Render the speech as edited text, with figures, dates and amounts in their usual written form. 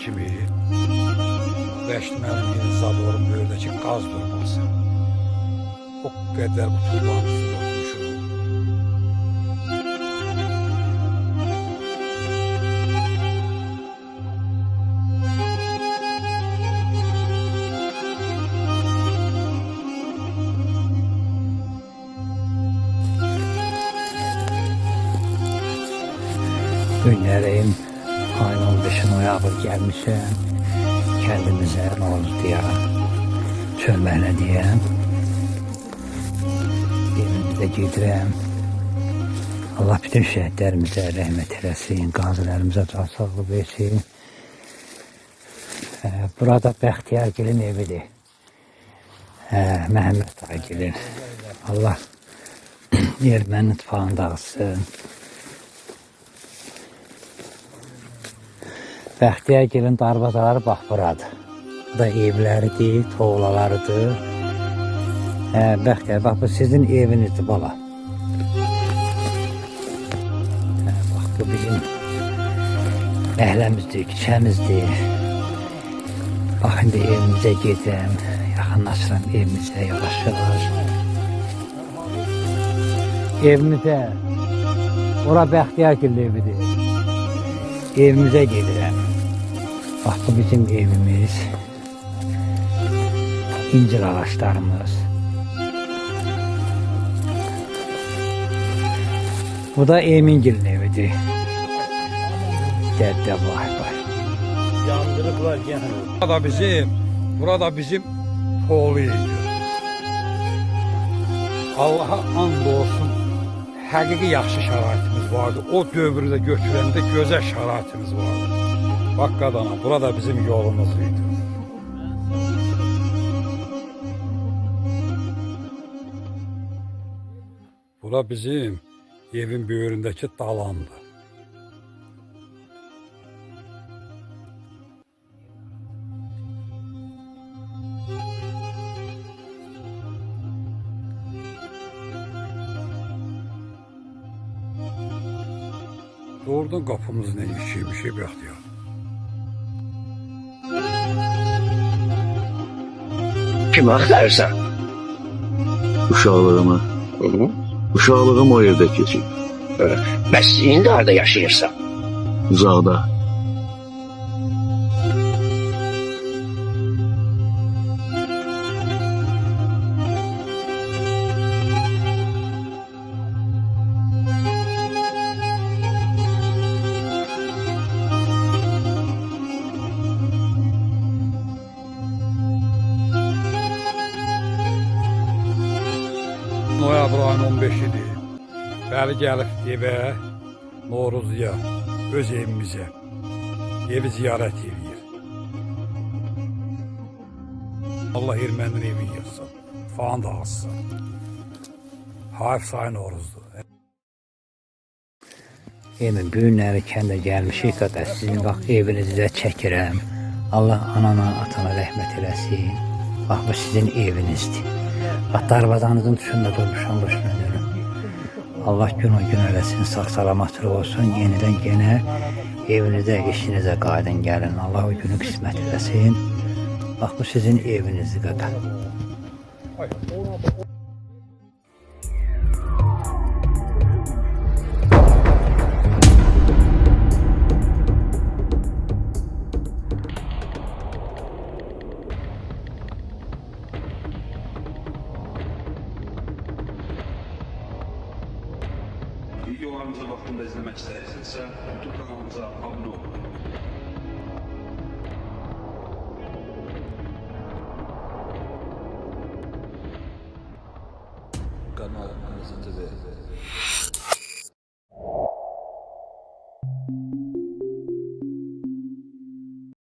kimi Bəşmənin zaborun böyürdəki qaz durması. O qədər qutuların üstündə oturmuşum. Günlerim ayın 15'in noyabr gelmişim. Kendimize ne olur diye çölməhlə diyem. Evimizde gedirəm. Allah bütün şəhidlərimizə rəhmət eləsin, qazilərimizə can sağlığı versin. Burada Bəxtiyargilin evidir. Məhəmməd Aygilin. Allah ermənin ittifaqını dağıtsın. Bəxtiyargilin darvazaları bax buradır. Bu da evləridir, toğlalarıdır. Bəxtiyar, bax bu sizin evinizdir bala. Bax bu bizim məhəlləmizdir, küçəmizdir. Bax indi evimizə gedirəm, yaxınlaşıram evimizə yavaş-yavaş. Evimizə, ora Bəxtiyargilin evidir. Evimizə gedirəm. Bax bu bizim evimiz. İncir ağaçlarımız. Bu da Emingil'in evidir. Dəddə vay vay. Yandırıqlar gene. Burada bizim toğluydu. Allah'a and olsun, həqiqi yaxşı şəraitimiz vardı. O dövrdə götürəndə gözəl şəraitimiz vardı. Bak qadana, burada bizim yolumuzuydu. Bura bizim evin böyründəki dalandı. Doğrudan qapımız nə bir şey Bəxtiyar. Kim axtarırsan? Uşaqlığımı, uşaqlığım o evdə keçib. Bəs indi harada yaşayırsan? Uzaqda. Noyabr ayının 15-idir. Bəli gəlib evə, Novruzluya, öz evimizə. Evi ziyarət edir. Allah erməninin evini yıxsın, falan dağıtsın. Hayf sayın Novruzlu. Emin bu günləri kəndə gəlmişik qədər sizin bax evinizi də çəkirəm. Allah anana, atana rəhmət eləsin. Bax bu sizin evinizdir. Bax darvazanızın dışında durmuşam boşuna dönüm. Allah gün o gün eləsin, sağ-salamatlı olsun. Yenidən yenə evinizə, işinizə qaydın gəlin. Allah o günü qismət eləsin. Bax bu sizin evinizdir qaqa. Videolarımıza vaxtında izləmək istəyirsinizsə, YouTube kanalımıza abunə olun. Kanal Anası TV.